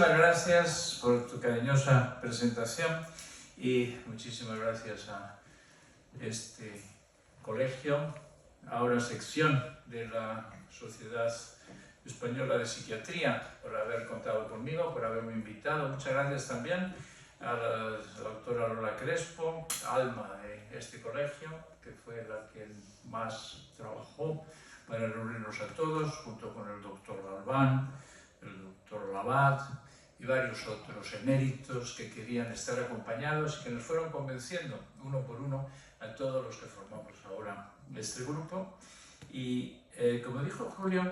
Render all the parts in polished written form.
Muchas gracias por tu cariñosa presentación y muchísimas gracias a este colegio, ahora sección de la Sociedad Española de Psiquiatría, por haber contado conmigo, por haberme invitado. Muchas gracias también a la doctora Lola Crespo, alma de este colegio, que fue la que más trabajó para reunirnos a todos, junto con el doctor Galván, el doctor Labat y varios otros eméritos que querían estar acompañados y que nos fueron convenciendo uno por uno a todos los que formamos ahora este grupo. Y como dijo Julio,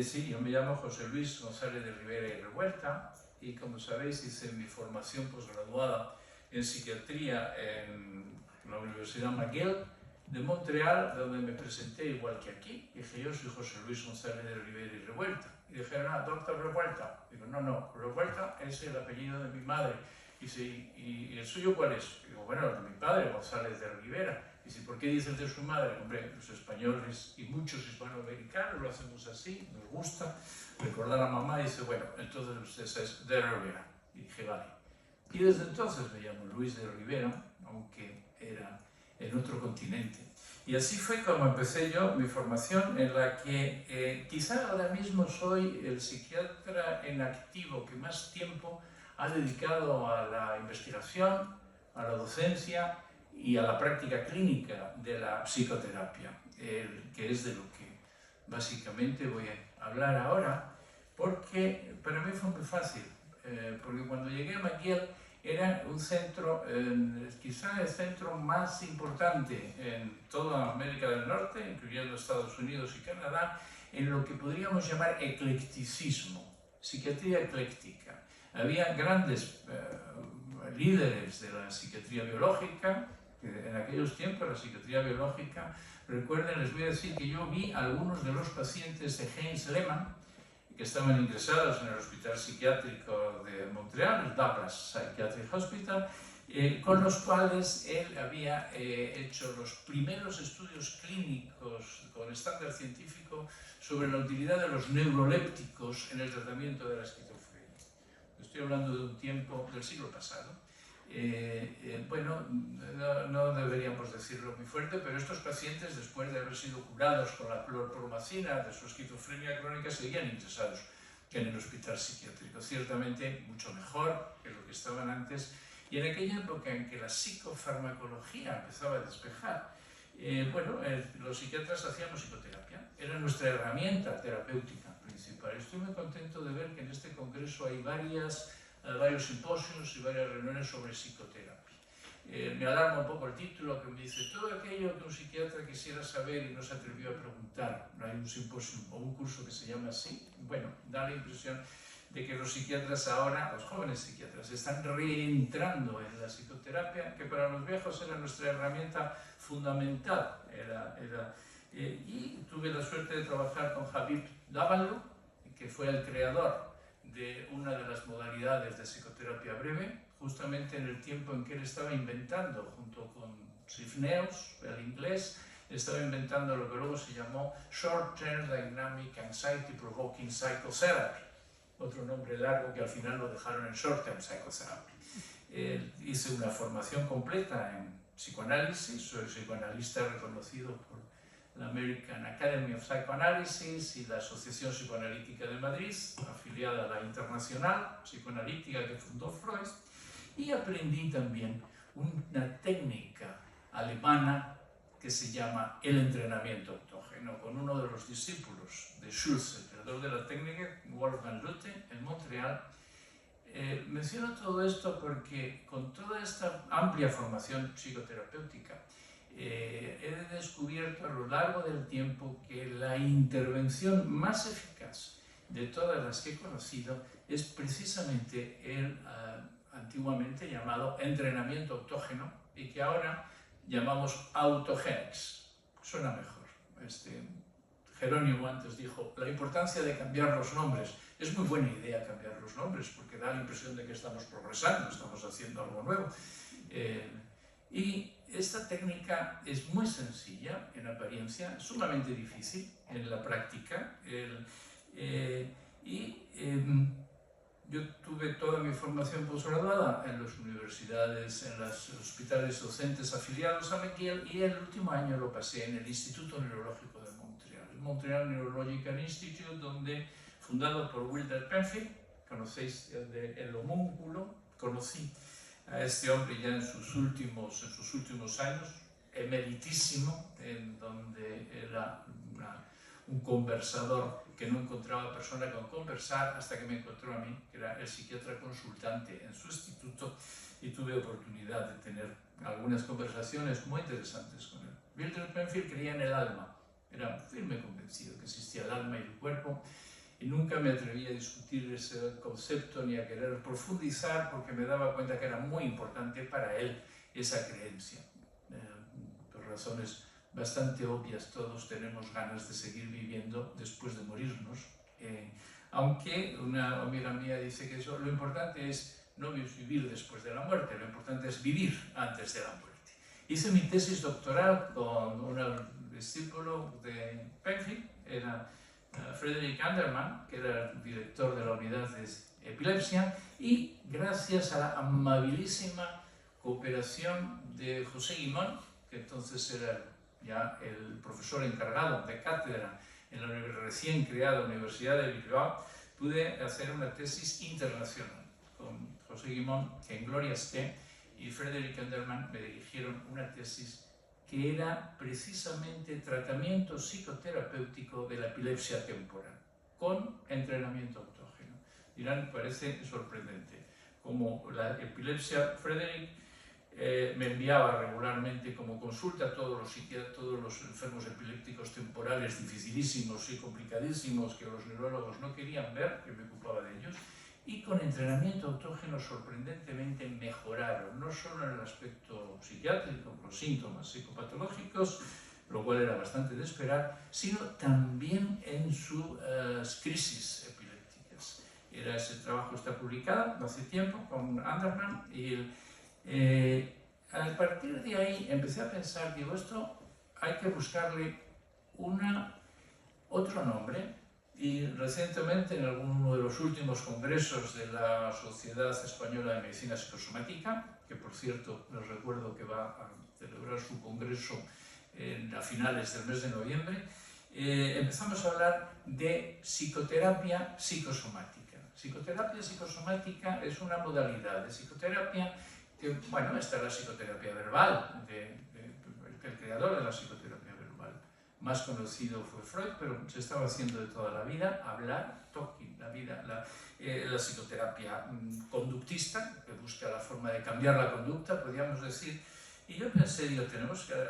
sí, yo me llamo José Luis González de Rivera y Revuelta y como sabéis hice mi formación posgraduada en psiquiatría en la Universidad McGill de Montreal, donde me presenté igual que aquí. Dije, yo soy José Luis González de Rivera y Revuelta. Y dije, no, doctor Revuelta. Digo, no, Revuelta es el apellido de mi madre. Y dice, ¿y el suyo cuál es? Digo, bueno, el de mi padre, González de Rivera. Y dice, ¿por qué dice el de su madre? Hombre, los españoles y muchos hispanoamericanos lo hacemos así, nos gusta recordar a mamá. Y dice, bueno, entonces usted es de Rivera. Y dije, vale. Y desde entonces me llamo Luis de Rivera, aunque era en otro continente. Y así fue como empecé yo mi formación, en la que quizá ahora mismo soy el psiquiatra en activo que más tiempo ha dedicado a la investigación, a la docencia y a la práctica clínica de la psicoterapia, que es de lo que básicamente voy a hablar ahora, porque para mí fue muy fácil, porque cuando llegué a McGill era un centro, quizá el centro más importante en toda América del Norte, incluyendo Estados Unidos y Canadá, en lo que podríamos llamar eclecticismo, psiquiatría ecléctica. Había grandes líderes de la psiquiatría biológica, en aquellos tiempos la psiquiatría biológica, recuerden, les voy a decir que yo vi a algunos de los pacientes de Heinz Lehmann, que estaban ingresados en el Hospital Psiquiátrico de Montreal, el Douglas Psychiatric Hospital, con los cuales él había hecho los primeros estudios clínicos con estándar científico sobre la utilidad de los neurolépticos en el tratamiento de la esquizofrenia. Estoy hablando de un tiempo del siglo pasado. Bueno, no deberíamos decirlo muy fuerte, pero estos pacientes, después de haber sido curados con la clorpromacina de su esquizofrenia crónica, seguían ingresados en el hospital psiquiátrico, ciertamente mucho mejor que lo que estaban antes, y en aquella época en que la psicofarmacología empezaba a despejar, bueno, los psiquiatras hacíamos psicoterapia, era nuestra herramienta terapéutica principal. Estoy muy contento de ver que en este congreso hay varios simposios y varias reuniones sobre psicoterapia. Me alarma un poco el título, que me dice todo aquello que un psiquiatra quisiera saber y no se atrevió a preguntar. No hay un simposio o un curso que se llama así. Bueno, da la impresión de que los psiquiatras ahora, los jóvenes psiquiatras, están reentrando en la psicoterapia, que para los viejos era nuestra herramienta fundamental. Y tuve la suerte de trabajar con Habib Davalou, que fue el creador de una de las modalidades de psicoterapia breve, justamente en el tiempo en que él estaba inventando, junto con Sifneus, el inglés, estaba inventando lo que luego se llamó Short Term Dynamic Anxiety Provoking Psychotherapy, otro nombre largo que al final lo dejaron en Short Term Psychotherapy. Hice una formación completa en psicoanálisis, soy psicoanalista reconocido por la American Academy of Psychoanalysis y la Asociación Psicoanalítica de Madrid, afiliada a la Internacional Psicoanalítica que fundó Freud, y aprendí también una técnica alemana que se llama el entrenamiento autógeno, con uno de los discípulos de Schulze, el creador de la técnica, Wolfgang Lütte, en Montreal. Menciono todo esto porque con toda esta amplia formación psicoterapéutica, he descubierto a lo largo del tiempo que la intervención más eficaz de todas las que he conocido es precisamente el antiguamente llamado entrenamiento autógeno y que ahora llamamos autogenics. Suena mejor. Jerónimo antes dijo, la importancia de cambiar los nombres. Es muy buena idea cambiar los nombres porque da la impresión de que estamos progresando, estamos haciendo algo nuevo. Y esta técnica es muy sencilla en apariencia, sumamente difícil en la práctica. Yo tuve toda mi formación posgraduada en las universidades, en los hospitales docentes afiliados a McGill, y el último año lo pasé en el Instituto Neurológico de Montreal, el Montreal Neurological Institute, donde, fundado por Wilder Penfield, conocéis el homúnculo, conocí a este hombre ya en sus últimos años, emeritísimo, en donde era un conversador que no encontraba persona con conversar hasta que me encontró a mí, que era el psiquiatra consultante en su instituto, y tuve oportunidad de tener algunas conversaciones muy interesantes con él. Wilder Penfield creía en el alma, era firme convencido que existía el alma y el cuerpo, y nunca me atreví a discutir ese concepto ni a querer profundizar, porque me daba cuenta que era muy importante para él esa creencia. Por razones bastante obvias, todos tenemos ganas de seguir viviendo después de morirnos, aunque una amiga mía dice que lo importante es no vivir después de la muerte, lo importante es vivir antes de la muerte. Hice mi tesis doctoral con un discípulo de Penfield, era Frederick Anderman, que era el director de la unidad de epilepsia, y gracias a la amabilísima cooperación de José Guimón, que entonces era ya el profesor encargado de cátedra en la recién creada Universidad de Bilbao, pude hacer una tesis internacional con José Guimón, que en gloria esté, y Frederick Anderman me dirigieron una tesis que era precisamente tratamiento psicoterapéutico de la epilepsia temporal, con entrenamiento autógeno. Dirán, parece sorprendente, como la epilepsia, Frederick me enviaba regularmente como consulta a todos los enfermos epilépticos temporales dificilísimos y complicadísimos que los neurólogos no querían ver, que me ocupaba de ellos, y con entrenamiento autógeno sorprendentemente mejoraron, no solo en el aspecto psiquiátrico, los síntomas psicopatológicos, lo cual era bastante de esperar, sino también en sus crisis epilépticas. Ese trabajo está publicado hace tiempo con Anderman, y a partir de ahí empecé a pensar, digo, esto hay que buscarle otro nombre, y recientemente en alguno de los últimos congresos de la Sociedad Española de Medicina Psicosomática, que por cierto les recuerdo que va a celebrar su congreso a finales del mes de noviembre, empezamos a hablar de psicoterapia psicosomática. Psicoterapia psicosomática es una modalidad de psicoterapia que, bueno, está la psicoterapia verbal, el creador de la psicoterapia verbal. Más conocido fue Freud, pero se estaba haciendo de toda la vida, hablar, talking, la psicoterapia conductista, que busca la forma de cambiar la conducta, podríamos decir. Y yo pensé, digo,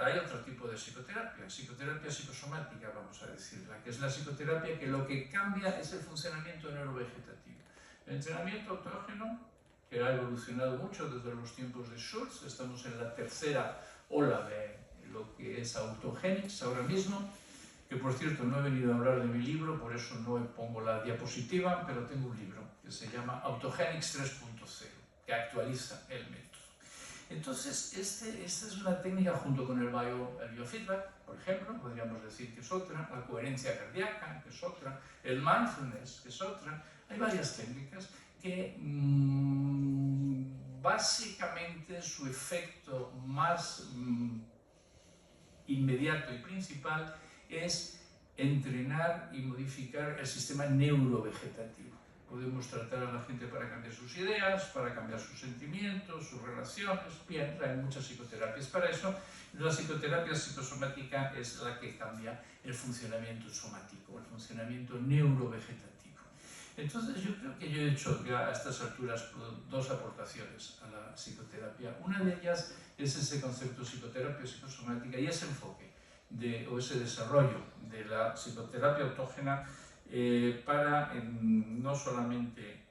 hay otro tipo de psicoterapia psicosomática, vamos a decirla, que es la psicoterapia que lo que cambia es el funcionamiento neurovegetativo. El entrenamiento autógeno, que ha evolucionado mucho desde los tiempos de Schultz, estamos en la tercera ola de lo que es Autogenics ahora mismo, que por cierto no he venido a hablar de mi libro, por eso no pongo la diapositiva, pero tengo un libro que se llama Autogenics 3.0, que actualiza el método. Entonces, esta es una técnica junto con el biofeedback, por ejemplo, podríamos decir que es otra, la coherencia cardíaca, que es otra, el mindfulness, que es otra. Hay varias técnicas que básicamente su efecto más inmediato y principal es entrenar y modificar el sistema neurovegetativo. Podemos tratar a la gente para cambiar sus ideas, para cambiar sus sentimientos, sus relaciones. Bien, hay muchas psicoterapias para eso. La psicoterapia psicosomática es la que cambia el funcionamiento somático, el funcionamiento neurovegetativo. Entonces yo creo que yo he hecho ya a estas alturas dos aportaciones a la psicoterapia. Una de ellas es ese concepto psicoterapia psicosomática y ese enfoque o ese desarrollo de la psicoterapia autógena para no solamente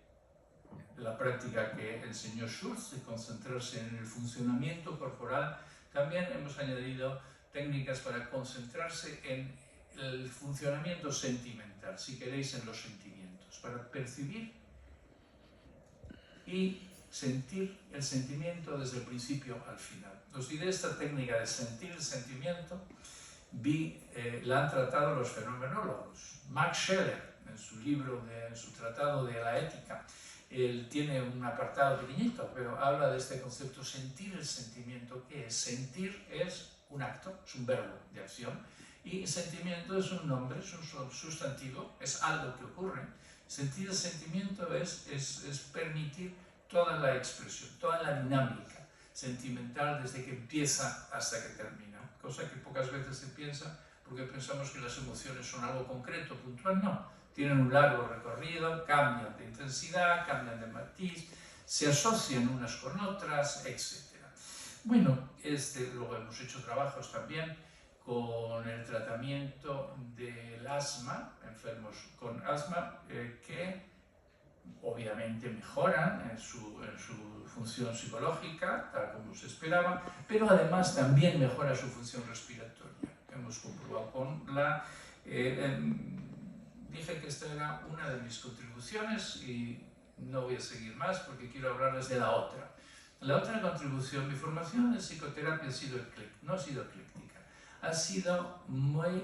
la práctica que enseñó Schultz de concentrarse en el funcionamiento corporal, también hemos añadido técnicas para concentrarse en el funcionamiento sentimental, si queréis, en los sentimientos, para percibir y sentir el sentimiento desde el principio al final. Os diré esta técnica de sentir el sentimiento, la han tratado los fenomenólogos. Max Scheler, en su libro, en su tratado de la ética, él tiene un apartado pequeñito, pero habla de este concepto sentir el sentimiento. ¿Qué es? Sentir es un acto, es un verbo de acción, y sentimiento es un nombre, es un sustantivo, es algo que ocurre. Sentir el sentimiento es permitir toda la expresión, toda la dinámica sentimental desde que empieza hasta que termina, cosa que pocas veces se piensa porque pensamos que las emociones son algo concreto, puntual. No, tienen un largo recorrido, cambian de intensidad, cambian de matiz, se asocian unas con otras, etc. Bueno, luego hemos hecho trabajos también con el tratamiento del asma, enfermos con asma, que obviamente mejoran en su función psicológica, tal como se esperaba, pero además también mejora su función respiratoria. Hemos comprobado con la... dije que esta era una de mis contribuciones y no voy a seguir más porque quiero hablarles de la otra. La otra contribución, mi formación en psicoterapia no ha sido ecléctica, ha sido muy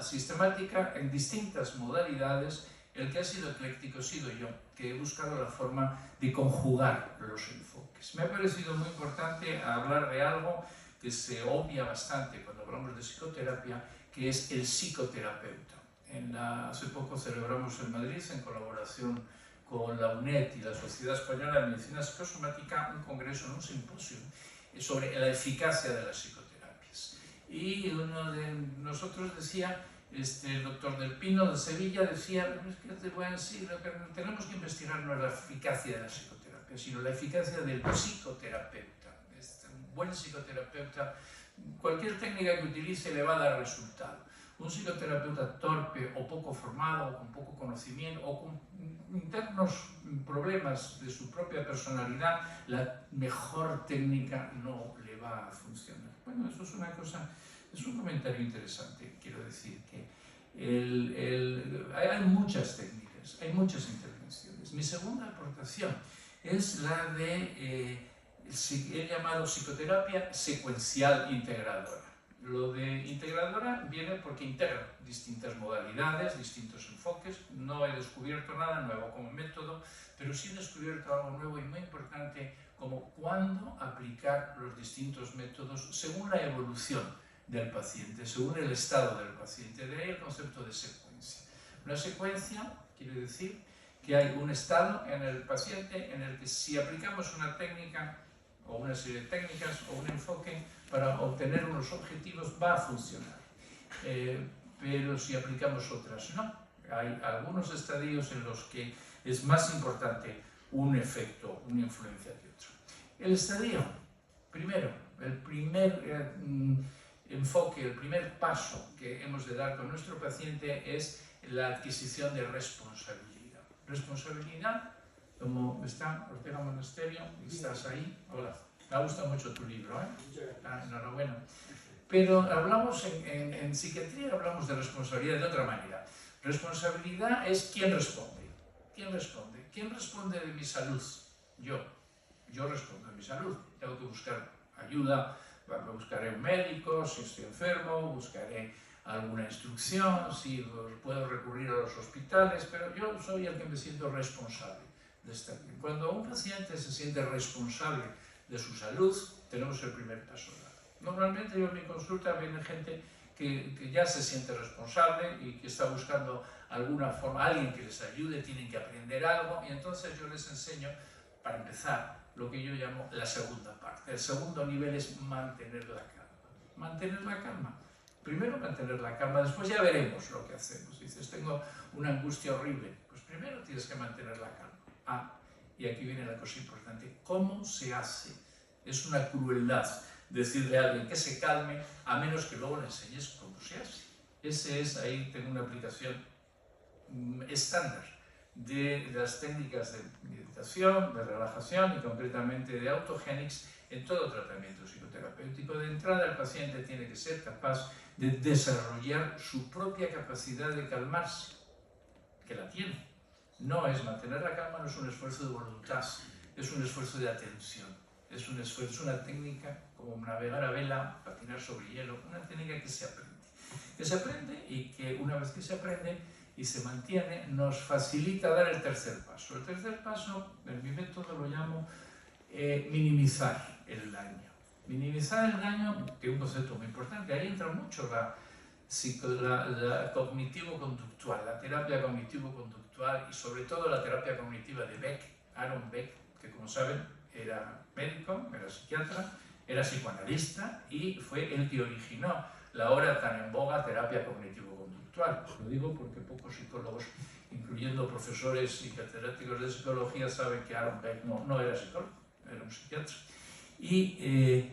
sistemática en distintas modalidades. El que ha sido ecléctico he sido yo, que he buscado la forma de conjugar los enfoques. Me ha parecido muy importante hablar de algo que se obvia bastante cuando hablamos de psicoterapia, que es el psicoterapeuta. Hace poco celebramos en Madrid, en colaboración con la UNED y la Sociedad Española de Medicina Psicosomática, un congreso, un simposio sobre la eficacia de las psicoterapias. Y uno de nosotros decía, el doctor Del Pino de Sevilla decía, es que te voy a decir, lo que tenemos que investigar no es la eficacia de la psicoterapia, sino la eficacia del psicoterapeuta. Un buen psicoterapeuta, cualquier técnica que utilice le va a dar resultado. Un psicoterapeuta torpe o poco formado, o con poco conocimiento, o con internos problemas de su propia personalidad, la mejor técnica no le va a funcionar. Bueno, eso es una cosa, es un comentario interesante. Quiero decir que hay muchas técnicas, hay muchas intervenciones. Mi segunda aportación es la de, he llamado psicoterapia secuencial integradora. Lo de integradora viene porque integra distintas modalidades, distintos enfoques. No he descubierto nada nuevo como método, pero sí he descubierto algo nuevo y muy importante, como cuándo aplicar los distintos métodos según la evolución del paciente, según el estado del paciente. De ahí el concepto de secuencia. Una secuencia quiere decir que hay un estado en el paciente en el que si aplicamos una técnica o una serie de técnicas o un enfoque para obtener unos objetivos va a funcionar, pero si aplicamos otras no. Hay algunos estadios en los que es más importante un efecto, una influencia que otro. El estadio, primero, el primer enfoque, el primer paso que hemos de dar con nuestro paciente es la adquisición de responsabilidad. Responsabilidad, como está Ortega Monasterio, estás ahí, hola, me ha gustado mucho tu libro, enhorabuena. Pero hablamos en psiquiatría, hablamos de responsabilidad de otra manera. Responsabilidad es quién responde. ¿Quién responde? ¿Quién responde de mi salud? Yo respondo de mi salud. Tengo que buscar ayuda, buscaré un médico, si estoy enfermo, buscaré alguna instrucción, si puedo recurrir a los hospitales, pero yo soy el que me siento responsable de estar bien. Cuando un paciente se siente responsable de su salud, tenemos el primer paso dado. Normalmente yo en mi consulta viene gente que ya se siente responsable y que está buscando alguna forma, alguien que les ayude, tienen que aprender algo, y entonces yo les enseño, para empezar, lo que yo llamo la segunda parte. El segundo nivel es mantener la calma. Mantener la calma. Primero mantener la calma, después ya veremos lo que hacemos. Dices, tengo una angustia horrible. Pues primero tienes que mantener la calma. Y aquí viene la cosa importante. ¿Cómo se hace? Es una crueldad decirle a alguien que se calme, a menos que luego le enseñes cómo se hace. Ahí tengo una aplicación estándar de las técnicas de meditación, de relajación y concretamente de autogénix en todo tratamiento psicoterapéutico. De entrada, el paciente tiene que ser capaz de desarrollar su propia capacidad de calmarse, que la tiene. No es mantener la calma, no es un esfuerzo de voluntad, es un esfuerzo de atención. Es una técnica como navegar a vela, patinar sobre hielo, una técnica que se aprende. Que se aprende y que una vez que se aprende, y se mantiene, nos facilita dar el tercer paso. El tercer paso, en mi método lo llamo minimizar el daño. Minimizar el daño, que es un concepto muy importante, ahí entra mucho la cognitivo-conductual, la terapia cognitivo-conductual y sobre todo la terapia cognitiva de Beck, Aaron Beck, que como saben era médico, era psiquiatra, era psicoanalista y fue el que originó la ahora tan en boga terapia cognitivo-conductual. Lo digo porque pocos psicólogos, incluyendo profesores y catedráticos de psicología, saben que Aaron Beck no era psicólogo, era un psiquiatra. Y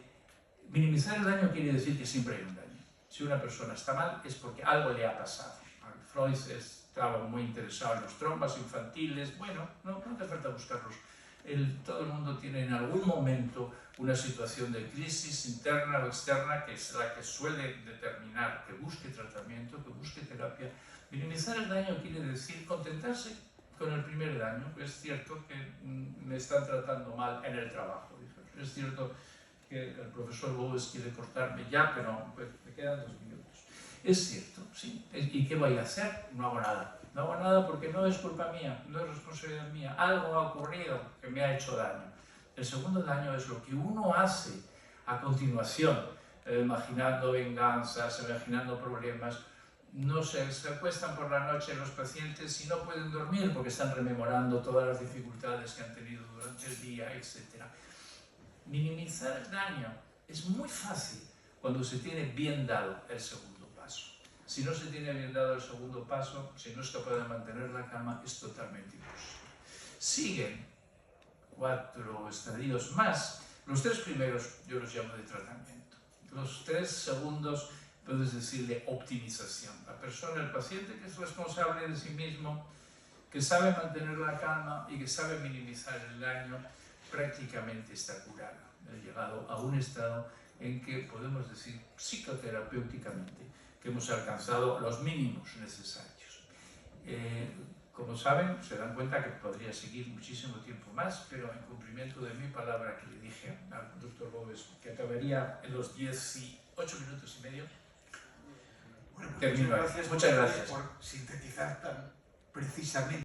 minimizar el daño quiere decir que siempre hay un daño. Si una persona está mal es porque algo le ha pasado. Freud estaba muy interesado en los traumas infantiles. Bueno, no hace falta buscarlos. Todo el mundo tiene en algún momento una situación de crisis interna o externa que es la que suele determinar que busque tratamiento, que busque terapia. Minimizar el daño quiere decir contentarse con el primer daño. Es cierto que me están tratando mal en el trabajo. Es cierto que el profesor Bowes quiere cortarme ya, pero pues, me quedan 2 minutos. Es cierto, sí. ¿Y qué voy a hacer? No hago nada. No hago nada porque no es culpa mía, no es responsabilidad mía. Algo ha ocurrido que me ha hecho daño. El segundo daño es lo que uno hace a continuación, imaginando venganzas, imaginando problemas. No se acuestan por la noche los pacientes y no pueden dormir porque están rememorando todas las dificultades que han tenido durante el día, etc. Minimizar el daño es muy fácil cuando se tiene bien dado el segundo paso. Si no se tiene bien dado el segundo paso, si no es capaz de mantener la calma, es totalmente imposible. Siguen 4 estadios más. Los 3 primeros yo los llamo de tratamiento. Los 3 segundos puedes decir de optimización. La persona, el paciente que es responsable de sí mismo, que sabe mantener la calma y que sabe minimizar el daño, prácticamente está curado. He llegado a un estado en que podemos decir psicoterapéuticamente que hemos alcanzado los mínimos necesarios. Como saben, se dan cuenta que podría seguir muchísimo tiempo más, pero en cumplimiento de mi palabra que le dije al doctor Bowes, que acabaría en los 18 minutos y medio, bueno, termino. Muchas gracias por por sintetizar tan precisamente